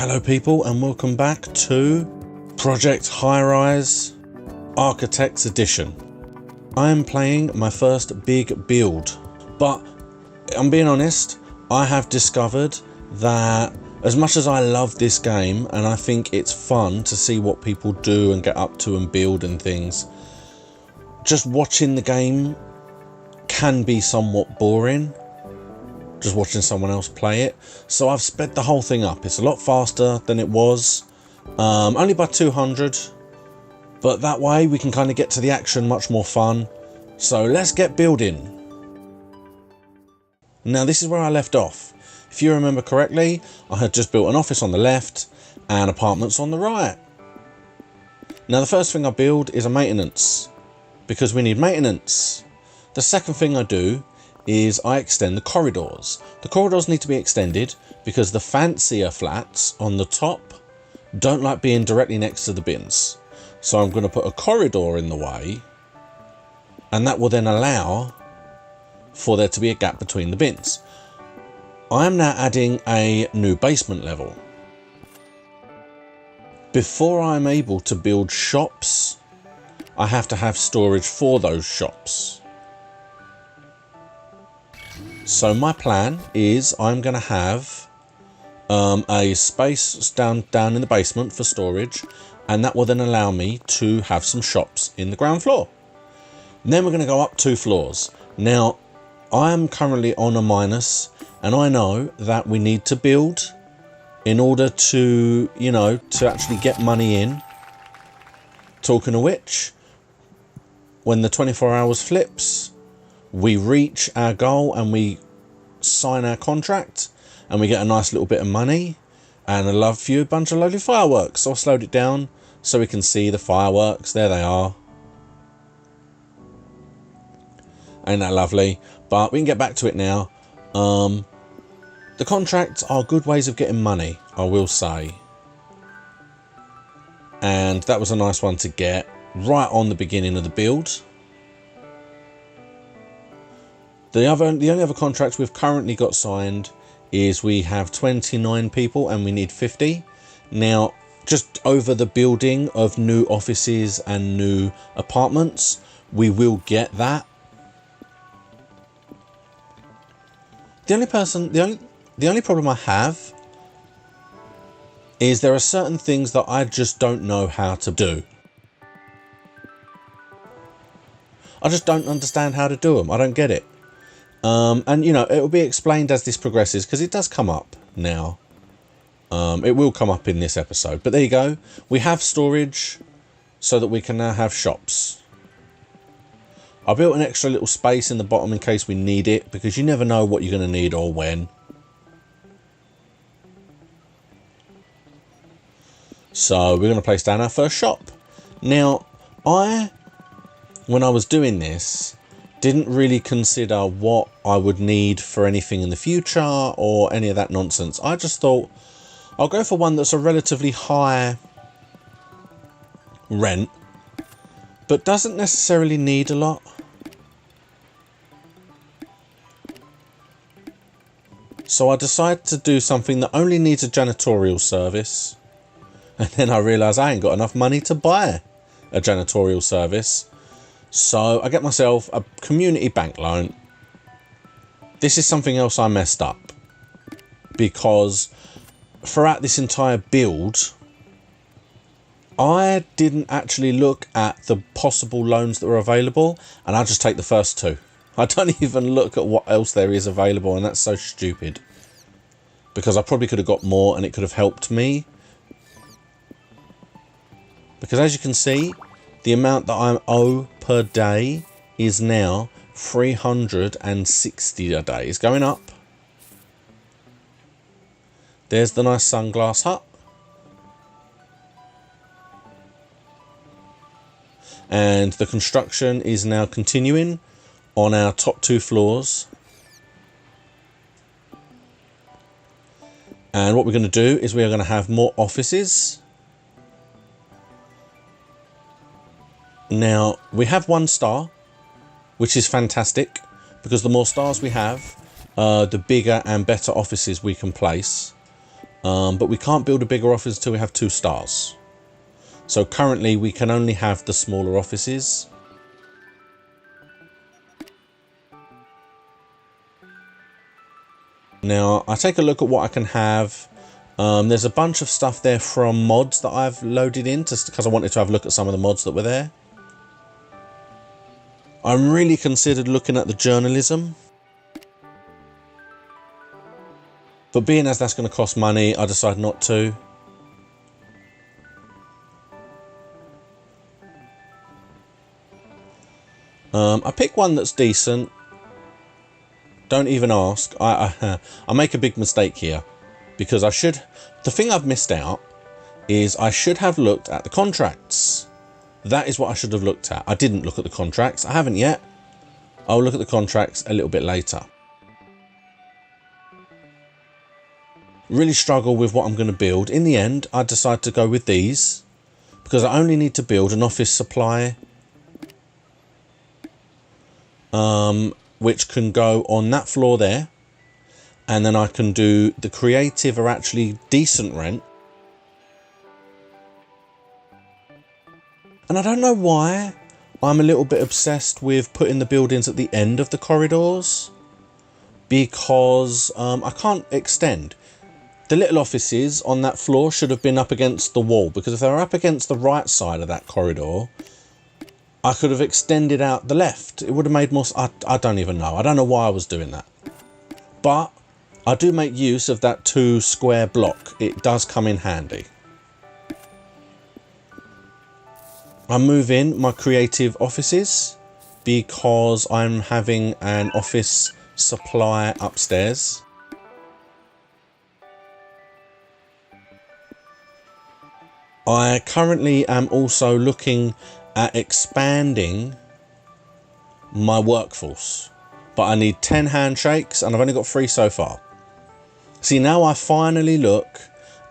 Hello people and welcome back to Project Highrise Architects Edition. I am playing my first big build, but I'm being honest, I have discovered that as much as I love this game and I think it's fun to see what people do and get up to and build and things, just watching the game can be somewhat boring. Just watching someone else play it. So I've sped the whole thing up. It's a lot faster than it was, only by 200, but that way we can kind of get to the action much more fun. So let's get building. Now this is where I left off. If you remember correctly, I had just built an office on the left and apartments on the right. Now the first thing I build is a maintenance, because we need maintenance. The second thing I do is I extend the corridors. The corridors need to be extended because the fancier flats on the top don't like being directly next to the bins. So I'm going to put a corridor in the way, and that will then allow for there to be a gap between the bins. I am now adding a new basement level. Before I'm able to build shops, I have to have storage for those shops. So my plan is I'm going to have a space down in the basement for storage, and that will then allow me to have some shops in the ground floor. And then we're going to go up 2 floors. Now I am currently on a minus, and I know that we need to build in order to, to actually get money in. Talking of which, when the 24 hours flips, we reach our goal and we sign our contract and we get a nice little bit of money and a bunch of lovely fireworks. So I slowed it down so we can see the fireworks. There they are. Ain't that lovely? But we can get back to it now. The contracts are good ways of getting money, I will say. And that was a nice one to get right on the beginning of the build. The only other contract we've currently got signed is we have 29 people and we need 50. Now, just over the building of new offices and new apartments, we will get that. The only problem I have is there are certain things that I just don't know how to do. I just don't understand how to do them. I don't get it. And it will be explained as this progresses, because it does come up now. It will come up in this episode, but there you go. We have storage so that we can now have shops. I built an extra little space in the bottom in case we need it, because you never know what you're going to need or when. So we're going to place down our first shop. Now, when I was doing this, didn't really consider what I would need for anything in the future or any of that nonsense. I just thought I'll go for one that's a relatively high rent, but doesn't necessarily need a lot. So I decided to do something that only needs a janitorial service. And then I realised I ain't got enough money to buy a janitorial service. So I get myself a community bank loan. This is something else I messed up, because throughout this entire build, I didn't actually look at the possible loans that were available, and I just take the first 2. I don't even look at what else there is available, and that's so stupid, because I probably could have got more and it could have helped me. Because as you can see, the amount that I owe per day is now 360 a day. It's going up. There's the nice sunglass hut. And the construction is now continuing on our top 2 floors. And what we're going to do is we are going to have more offices. Now, we have 1 star, which is fantastic, because the more stars we have, the bigger and better offices we can place. But we can't build a bigger office until we have 2 stars. So currently we can only have the smaller offices. Now I take a look at what I can have. There's a bunch of stuff there from mods that I've loaded in just because I wanted to have a look at some of the mods that were there. I really considered looking at the journalism, but being as that's going to cost money, I decided not to. I pick one that's decent. Don't even ask. I make a big mistake here because the thing I've missed out is I should have looked at the contracts. That is what I should have looked at. I didn't look at the contracts. I haven't yet. I'll look at the contracts a little bit later. Really struggle with what I'm going to build. In the end, I decided to go with these because I only need to build an office supply, which can go on that floor there. And then I can do the creative or actually decent rent. And I don't know why I'm a little bit obsessed with putting the buildings at the end of the corridors, because I can't extend. The little offices on that floor should have been up against the wall, because if they were up against the right side of that corridor, I could have extended out the left. It would have made more... I don't even know. I don't know why I was doing that. But I do make use of that 2 square block. It does come in handy. I move in my creative offices because I'm having an office supply upstairs. I currently am also looking at expanding my workforce, but I need 10 handshakes and I've only got 3 so far. See, now I finally look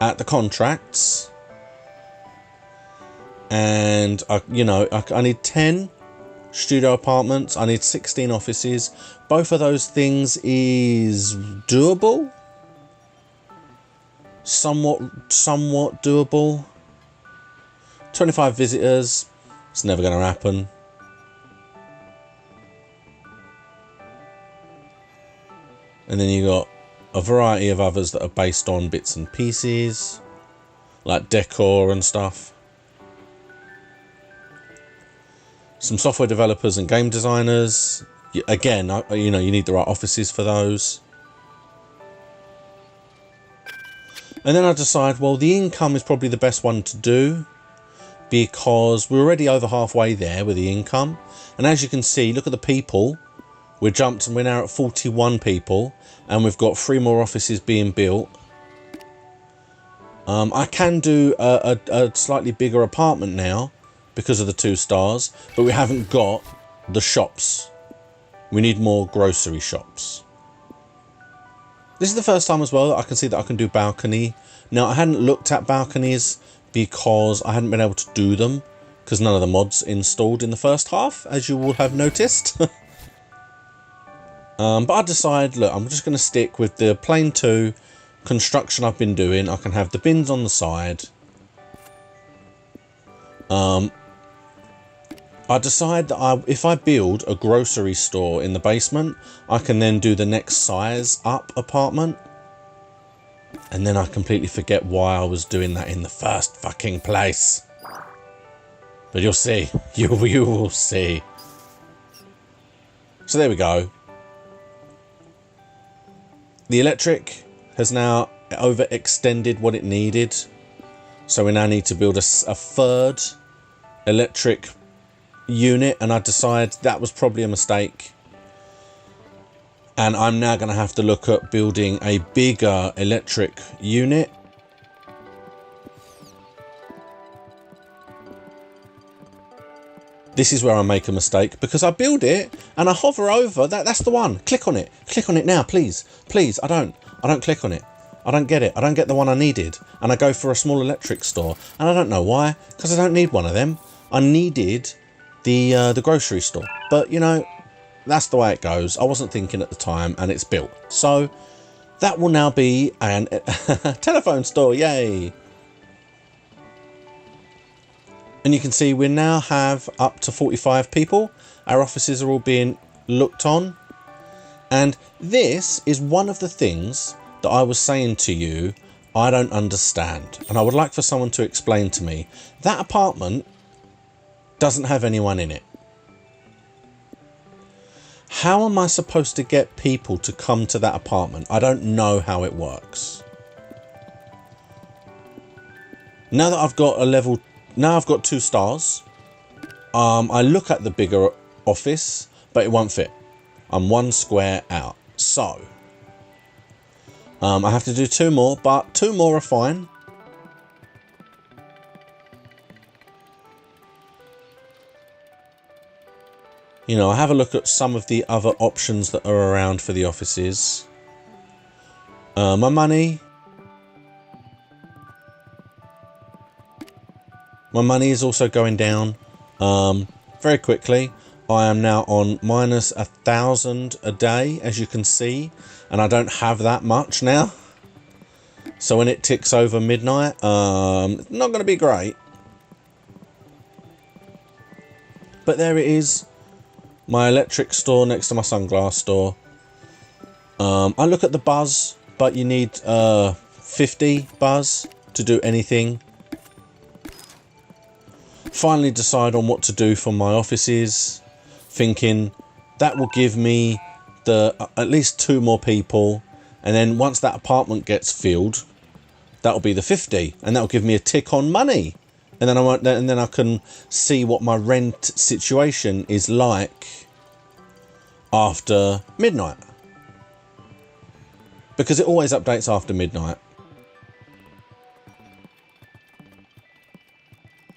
at the contracts. And I need 10 studio apartments. I need 16 offices. Both of those things is doable. Somewhat doable. 25 visitors. It's never going to happen. And then you got a variety of others that are based on bits and pieces, like decor and stuff. Some software developers and game designers. Again, you need the right offices for those. And then I decide, well, the income is probably the best one to do because we're already over halfway there with the income. And as you can see, look at the people. We're jumped and we're now at 41 people and we've got 3 more offices being built. I can do a slightly bigger apartment now because of the 2 stars, but we haven't got the shops. We need more grocery shops. This is the first time as well that I can see that I can do balcony. Now, I hadn't looked at balconies because I hadn't been able to do them because none of the mods installed in the first half, as you will have noticed. But I decided, look, I'm just going to stick with the plain 2 construction I've been doing. I can have the bins on the side. I decide that if I build a grocery store in the basement, I can then do the next size up apartment. And then I completely forget why I was doing that in the first fucking place. But you'll see. You will see. So there we go. The electric has now overextended what it needed. So we now need to build a 3rd electric unit, and I decided that was probably a mistake. And I'm now going to have to look at building a bigger electric unit. This is where I make a mistake because I build it and I hover over that's the one. Click on it now, please. I don't click on it. I don't get it. I don't get the one I needed. And I go for a small electric store. And I don't know why, because I don't need one of them. I needed the grocery store. But, that's the way it goes. I wasn't thinking at the time, and it's built. So, That will now be an telephone store, yay! And you can see we now have up to 45 people. Our offices are all being looked on. And this is one of the things that I was saying to you I don't understand. And I would like for someone to explain to me. That apartment doesn't have anyone in it. How am I supposed to get people to come to that apartment? I don't know how it works. Now that I've got a level, now I've got 2 stars. I look at the bigger office, but it won't fit. I'm 1 square out. So, I have to do 2 more, but 2 more are fine. You know, I have a look at some of the other options that are around for the offices. My money. My money is also going down very quickly. I am now on minus 1,000 a day, as you can see, and I don't have that much now. So when it ticks over midnight, it's not going to be great. But there it is. My electric store next to my sunglass store. I look at the buzz, but you need 50 buzz to do anything. Finally decide on what to do for my offices, thinking that will give me at least 2 more people, and then once that apartment gets filled, that'll be the 50, and that'll give me a tick on money. And then I can see what my rent situation is like after midnight. Because it always updates after midnight.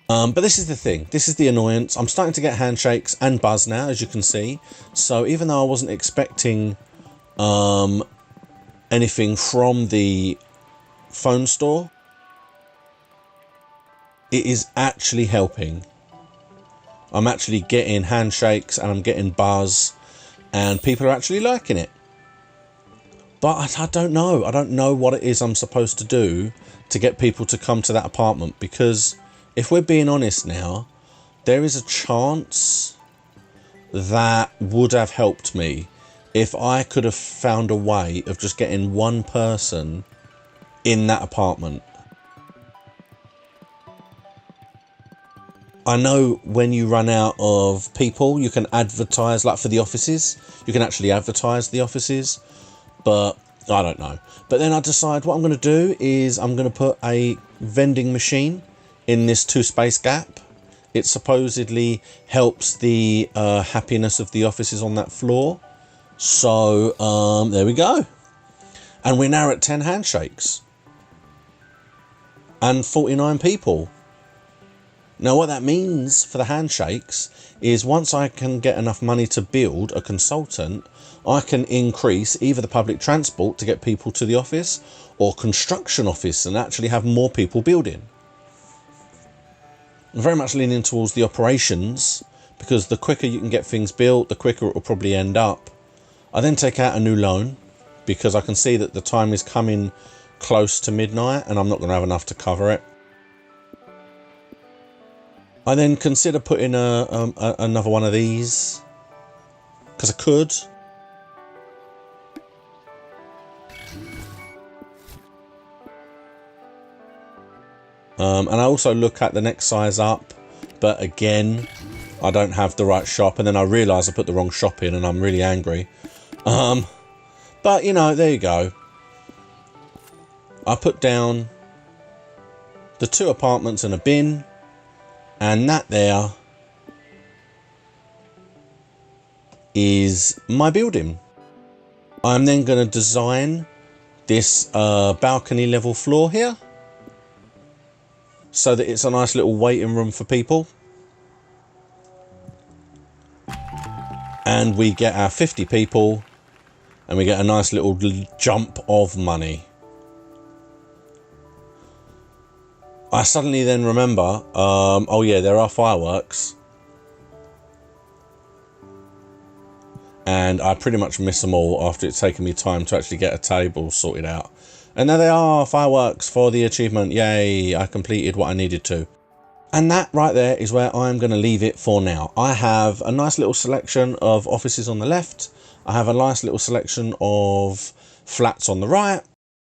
But this is the thing. This is the annoyance. I'm starting to get handshakes and buzz now, as you can see. So even though I wasn't expecting anything from the phone store, it is actually helping. I'm actually getting handshakes and I'm getting buzz, and people are actually liking it. But I don't know. I don't know what it is I'm supposed to do to get people to come to that apartment, because if we're being honest now, there is a chance that would have helped me if I could have found a way of just getting 1 person in that apartment. I know when you run out of people, you can advertise, like for the offices, you can actually advertise the offices, but I don't know. But then I decide what I'm going to do is I'm going to put a vending machine in this 2-space gap. It supposedly helps the happiness of the offices on that floor. So there we go. And we're now at 10 handshakes and 49 people. Now what that means for the handshakes is once I can get enough money to build a consultant, I can increase either the public transport to get people to the office or construction office and actually have more people building. I'm very much leaning towards the operations, because the quicker you can get things built, the quicker it will probably end up. I then take out a new loan because I can see that the time is coming close to midnight and I'm not going to have enough to cover it. I then consider putting another one of these because I could. And I also look at the next size up, but again, I don't have the right shop, and then I realise I put the wrong shop in and I'm really angry. But you know, there you go. I put down the 2 apartments and a bin, and that there is my building. I'm then going to design this balcony level floor here so that it's a nice little waiting room for people. And we get our 50 people and we get a nice little jump of money. I suddenly then remember, oh yeah, there are fireworks. and I pretty much miss them all after it's taken me time to actually get a table sorted out. And there they are, fireworks for the achievement. Yay, I completed what I needed to. And that right there is where I'm going to leave it for now. I have a nice little selection of offices on the left. I have a nice little selection of flats on the right.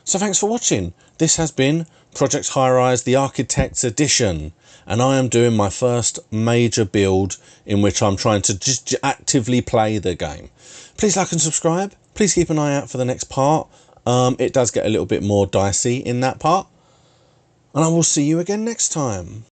So thanks for watching. This has been Project Highrise, the Architect's Edition. And I am doing my first major build in which I'm trying to just actively play the game. Please like and subscribe. Please keep an eye out for the next part. It does get a little bit more dicey in that part. And I will see you again next time.